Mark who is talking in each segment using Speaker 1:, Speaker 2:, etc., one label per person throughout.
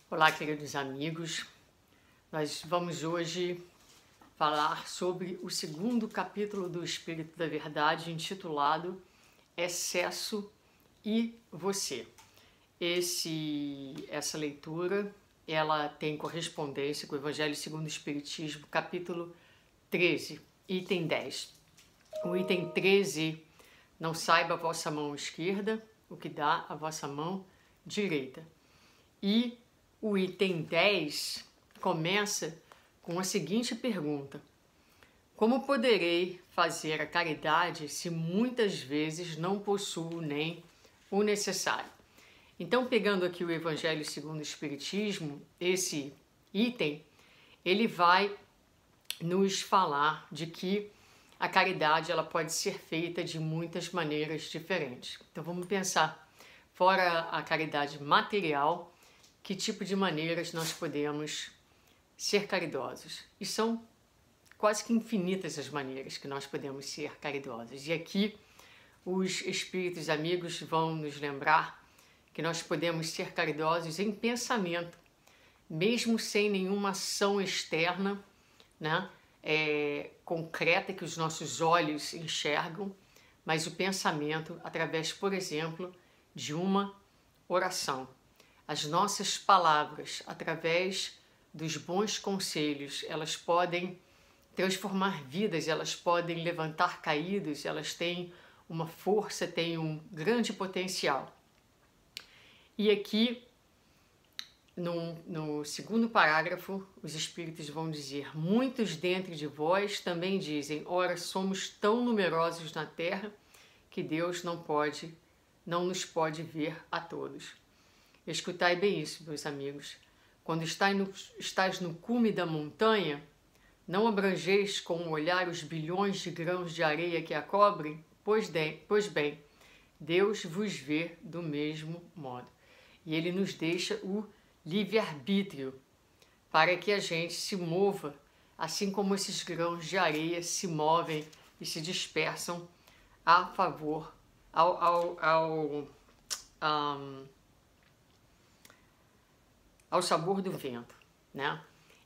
Speaker 1: Olá, queridos amigos. Nós vamos hoje falar sobre o segundo capítulo do Espírito da Verdade, intitulado Excesso e Você. Essa leitura, ela tem correspondência com o Evangelho segundo o Espiritismo, capítulo 13, item 10. O item 13, não saiba a vossa mão esquerda o que dá a vossa mão direita. E o item 10 começa com a seguinte pergunta: como poderei fazer a caridade se muitas vezes não possuo nem o necessário? Então, pegando aqui o Evangelho segundo o Espiritismo, esse item, ele vai nos falar de que a caridade ela pode ser feita de muitas maneiras diferentes. Então, vamos pensar, fora a caridade material, que tipo de maneiras nós podemos ser caridosos. E são quase que infinitas as maneiras que nós podemos ser caridosos. E aqui os espíritos amigos vão nos lembrar que nós podemos ser caridosos em pensamento, mesmo sem nenhuma ação externa, né, concreta que os nossos olhos enxergam, mas o pensamento através, por exemplo, de uma oração. As nossas palavras, através dos bons conselhos, elas podem transformar vidas, elas podem levantar caídos, elas têm uma força, têm um grande potencial. E aqui, no segundo parágrafo, os espíritos vão dizer: muitos dentre de vós também dizem, ora, somos tão numerosos na terra que Deus não nos pode ver a todos. Escutai bem isso, meus amigos. Quando estás no cume da montanha, não abrangeis com o olhar os bilhões de grãos de areia que a cobrem? Pois bem, Deus vos vê do mesmo modo. E Ele nos deixa o livre-arbítrio para que a gente se mova, assim como esses grãos de areia se movem e se dispersam a favor, ao sabor do vento, né?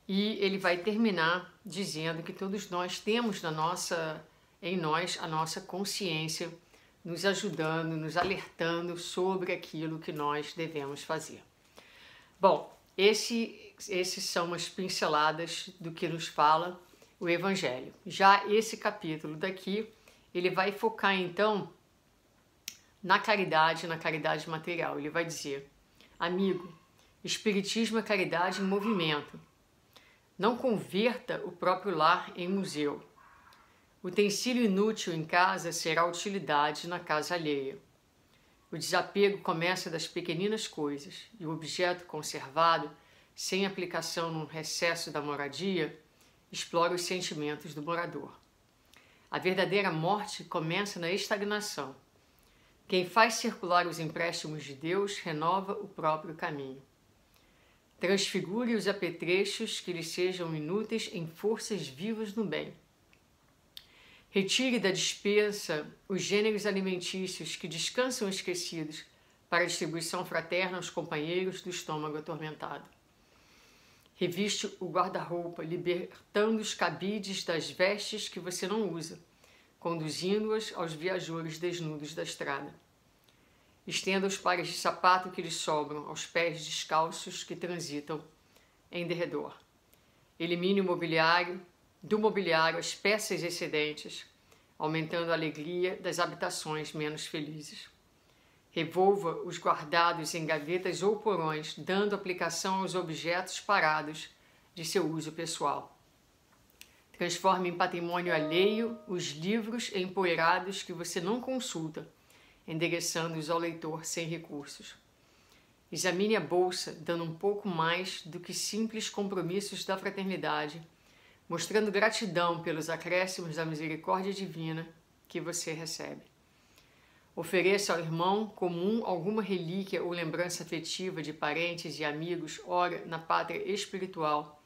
Speaker 1: E ele vai terminar dizendo que todos nós temos em nós a nossa consciência nos ajudando, nos alertando sobre aquilo que nós devemos fazer. Bom, esses são as pinceladas do que nos fala o Evangelho. Já esse capítulo daqui, ele vai focar então na caridade material. Ele vai dizer: amigo, Espiritismo é caridade em movimento. Não converta o próprio lar em museu. Utensílio inútil em casa será utilidade na casa alheia. O desapego começa das pequeninas coisas e o objeto conservado, sem aplicação num recesso da moradia, explora os sentimentos do morador. A verdadeira morte começa na estagnação. Quem faz circular os empréstimos de Deus renova o próprio caminho. Transfigure os apetrechos que lhe sejam inúteis em forças vivas no bem. Retire da despensa os gêneros alimentícios que descansam esquecidos para a distribuição fraterna aos companheiros do estômago atormentado. Reviste o guarda-roupa, libertando os cabides das vestes que você não usa, conduzindo-as aos viajores desnudos da estrada. Estenda os pares de sapato que lhe sobram aos pés descalços que transitam em derredor. Elimine do mobiliário as peças excedentes, aumentando a alegria das habitações menos felizes. Revolva os guardados em gavetas ou porões, dando aplicação aos objetos parados de seu uso pessoal. Transforme em patrimônio alheio os livros empoeirados que você não consulta, endereçando-os ao leitor sem recursos. Examine a bolsa, dando um pouco mais do que simples compromissos da fraternidade, mostrando gratidão pelos acréscimos da misericórdia divina que você recebe. Ofereça ao irmão comum alguma relíquia ou lembrança afetiva de parentes e amigos, ora na pátria espiritual,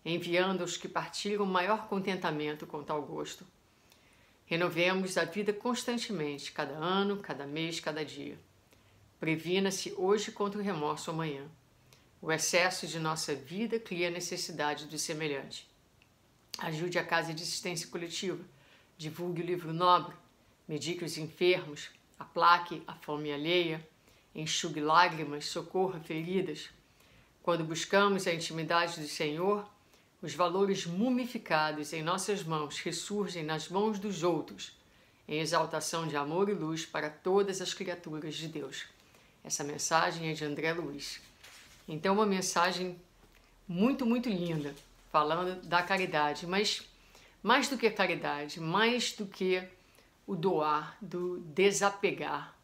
Speaker 1: enviando aos que partiram maior contentamento com tal gosto. Renovemos a vida constantemente, cada ano, cada mês, cada dia. Previna-se hoje contra o remorso amanhã. O excesso de nossa vida cria a necessidade do semelhante. Ajude a Casa de Assistência Coletiva, divulgue o livro nobre, medique os enfermos, aplaque a fome alheia, enxugue lágrimas, socorra feridas. Quando buscamos a intimidade do Senhor, os valores mumificados em nossas mãos ressurgem nas mãos dos outros, em exaltação de amor e luz para todas as criaturas de Deus. Essa mensagem é de André Luiz. Então, uma mensagem muito, muito linda, falando da caridade, mas mais do que a caridade, mais do que o doar, do desapegar,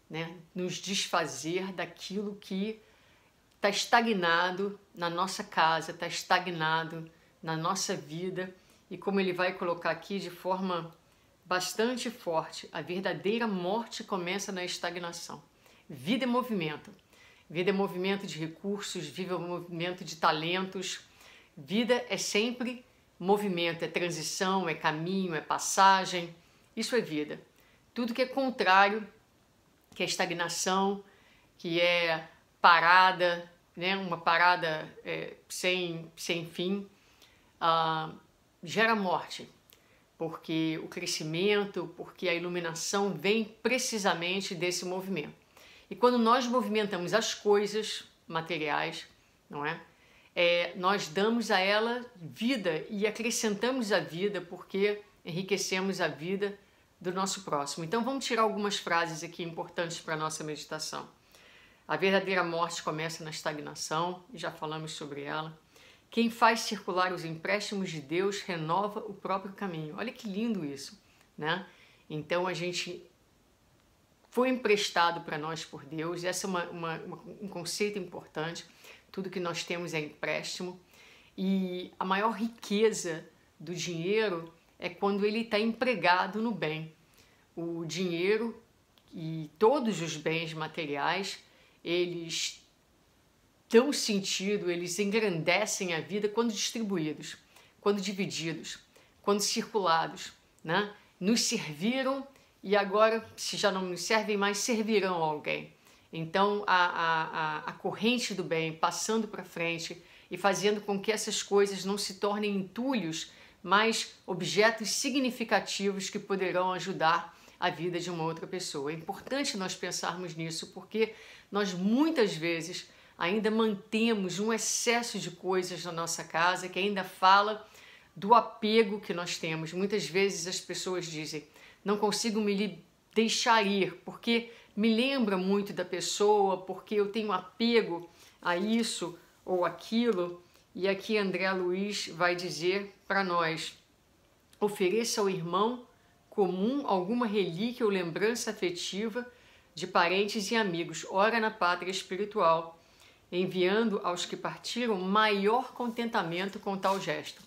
Speaker 1: né? Nos desfazer daquilo que está estagnado na nossa casa, está estagnado na nossa vida, e como ele vai colocar aqui de forma bastante forte, a verdadeira morte começa na estagnação. Vida é movimento. Vida é movimento de recursos, vida é movimento de talentos. Vida é sempre movimento, é transição, é caminho, é passagem. Isso é vida. Tudo que é contrário, que é estagnação, que é parada, né? Uma parada sem fim, gera morte. Porque o crescimento, porque a iluminação vem precisamente desse movimento. E quando nós movimentamos as coisas materiais, não é? Nós damos a ela vida e acrescentamos a vida porque enriquecemos a vida do nosso próximo. Então vamos tirar algumas frases aqui importantes para a nossa meditação. A verdadeira morte começa na estagnação, já falamos sobre ela. Quem faz circular os empréstimos de Deus renova o próprio caminho. Olha que lindo isso, né? Então a gente foi emprestado para nós por Deus, esse é um conceito importante. Tudo que nós temos é empréstimo, e a maior riqueza do dinheiro é quando ele está empregado no bem. O dinheiro e todos os bens materiais, eles dão sentido, eles engrandecem a vida quando distribuídos, quando divididos, quando circulados, né? Nos serviram e agora, se já não nos servem mais, servirão a alguém. Então, a corrente do bem passando para frente e fazendo com que essas coisas não se tornem entulhos, mas objetos significativos que poderão ajudar a vida de uma outra pessoa. É importante nós pensarmos nisso, porque nós muitas vezes ainda mantemos um excesso de coisas na nossa casa que ainda fala do apego que nós temos. Muitas vezes as pessoas dizem: não consigo me deixar ir, porque me lembra muito da pessoa, porque eu tenho apego a isso ou aquilo. E aqui André Luiz vai dizer para nós: ofereça ao irmão comum alguma relíquia ou lembrança afetiva de parentes e amigos, ora na pátria espiritual, enviando aos que partiram maior contentamento com tal gesto.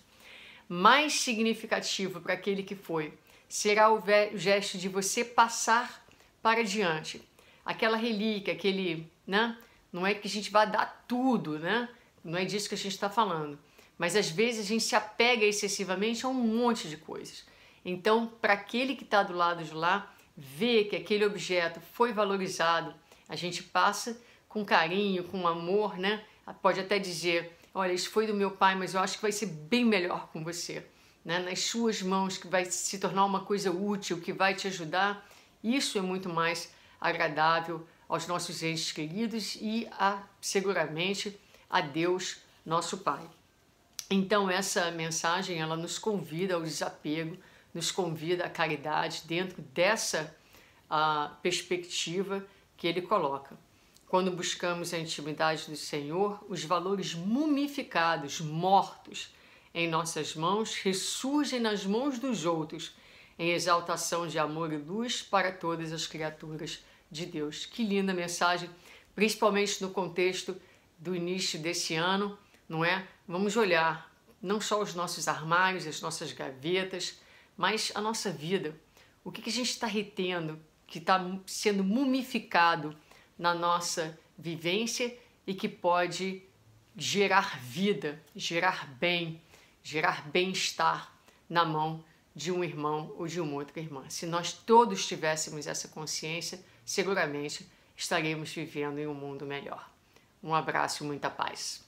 Speaker 1: Mais significativo para aquele que foi será o gesto de você passar para diante. Aquela relíquia, aquele, né? Não é que a gente vai dar tudo, né? Não é disso que a gente está falando. Mas às vezes a gente se apega excessivamente a um monte de coisas. Então, para aquele que está do lado de lá, ver que aquele objeto foi valorizado, a gente passa com carinho, com amor, né? Pode até dizer: olha, isso foi do meu pai, mas eu acho que vai ser bem melhor com você, né? Nas suas mãos, que vai se tornar uma coisa útil, que vai te ajudar. Isso é muito mais agradável aos nossos entes queridos e seguramente a Deus, nosso Pai. Então essa mensagem, ela nos convida ao desapego, nos convida à caridade dentro dessa perspectiva que ele coloca. Quando buscamos a intimidade do Senhor, os valores mumificados, mortos em nossas mãos, ressurgem nas mãos dos outros, em exaltação de amor e luz para todas as criaturas de Deus. Que linda mensagem, principalmente no contexto do início desse ano, não é? Vamos olhar não só os nossos armários, as nossas gavetas, mas a nossa vida. O que a gente está retendo, que está sendo mumificado na nossa vivência e que pode gerar vida, gerar bem, gerar bem-estar na mão de um irmão ou de uma outra irmã. Se nós todos tivéssemos essa consciência, seguramente estaremos vivendo em um mundo melhor. Um abraço e muita paz.